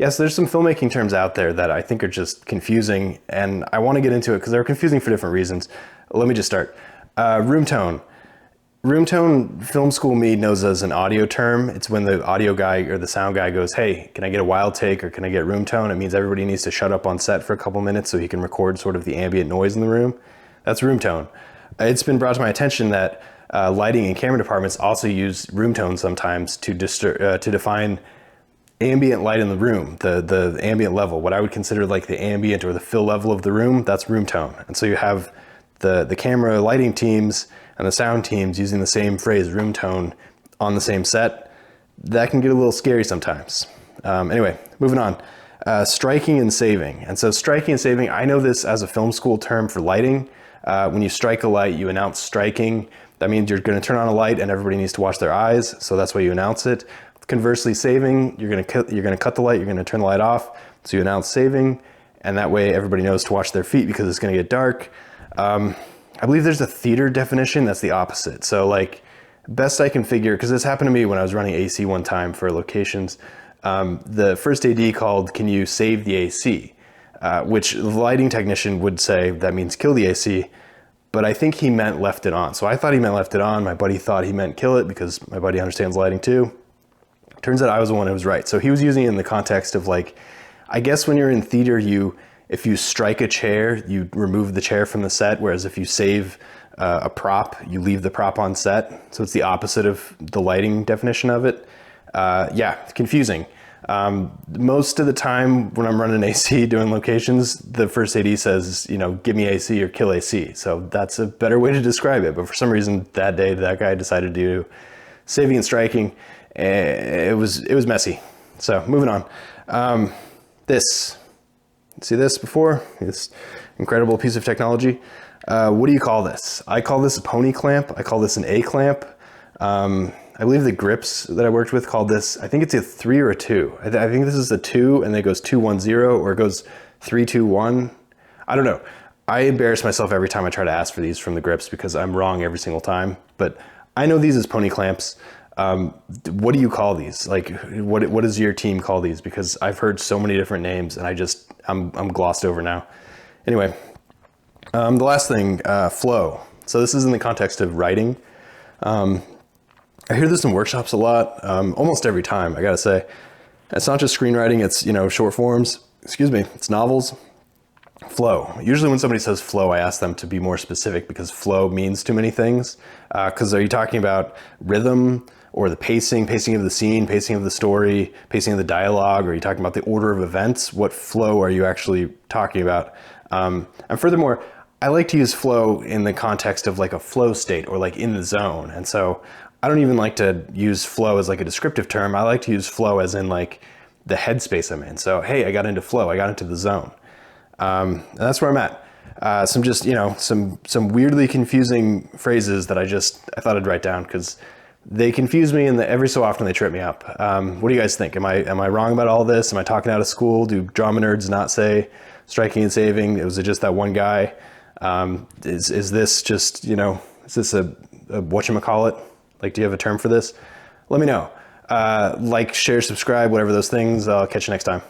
Yes, there's some filmmaking terms out there that I think are just confusing, and I want to get into it because they're confusing for different reasons. Let me just start. Room tone. Room tone, film school me knows as an audio term. It's when the audio guy or the sound guy goes, hey, can I get a wild take or can I get room tone? It means everybody needs to shut up on set for a couple minutes so he can record sort of the ambient noise in the room. That's room tone. It's been brought to my attention that lighting and camera departments also use room tone sometimes to define ambient light in the room, the ambient level, what I would consider like the ambient or the fill level of the room, that's room tone. And so you have the camera lighting teams and the sound teams using the same phrase, room tone, on the same set. That can get a little scary sometimes. Anyway, moving on. Striking and saving. And so striking and saving, I know this as a film school term for lighting. When you strike a light, you announce striking. That means you're going to turn on a light and everybody needs to watch their eyes. So that's why you announce it. Conversely, saving, you're going to cut the light, you're going to turn the light off. So you announce saving, and that way everybody knows to watch their feet because it's going to get dark. I believe there's a theater definition that's the opposite. So like best I can figure, because this happened to me when I was running AC one time for locations, the first AD called, can you save the AC? Which the lighting technician would say that means kill the AC, but I think he meant left it on. So I thought he meant left it on. My buddy thought he meant kill it because my buddy understands lighting too. Turns out I was the one who was right. So he was using it in the context of like, I guess when you're in theater, if you strike a chair, you remove the chair from the set, whereas if you save a prop, you leave the prop on set. So it's the opposite of the lighting definition of it. Yeah, confusing. Most of the time when I'm running AC doing locations, the first AD says, give me AC or kill AC. So that's a better way to describe it. But for some reason that day, that guy decided to do saving and striking. It was messy. So moving on. See this before? This incredible piece of technology. What do you call this? I call this a pony clamp. I call this an A clamp. I believe the grips that I worked with called this, I think it's a 3 or a 2. I think this is a 2 and then it goes 2-1-0 or it goes 3-2-1. I don't know. I embarrass myself every time I try to ask for these from the grips because I'm wrong every single time, but I know these as pony clamps. What do you call these? Like, what does your team call these? Because I've heard so many different names and I'm glossed over now. Anyway, the last thing, flow. So this is in the context of writing. I hear this in workshops a lot, almost every time, I gotta say. It's not just screenwriting, it's, short forms, it's novels. Flow. Usually when somebody says flow, I ask them to be more specific because flow means too many things. Because are you talking about rhythm or the pacing of the scene, pacing of the story, pacing of the dialogue? Or are you talking about the order of events? What flow are you actually talking about? And furthermore, I like to use flow in the context of like a flow state or like in the zone. And so I don't even like to use flow as like a descriptive term. I like to use flow as in like the headspace I'm in. So, hey, I got into flow, I got into the zone. And that's where I'm at. Some just, some weirdly confusing phrases that I thought I'd write down because they confuse me and every so often they trip me up. What do you guys think? Am I wrong about all this? Am I talking out of school? Do drama nerds not say striking and saving? Was it just that one guy? Is this just, is this a whatchamacallit? Like, do you have a term for this? Let me know. Like, share, subscribe, whatever those things. I'll catch you next time.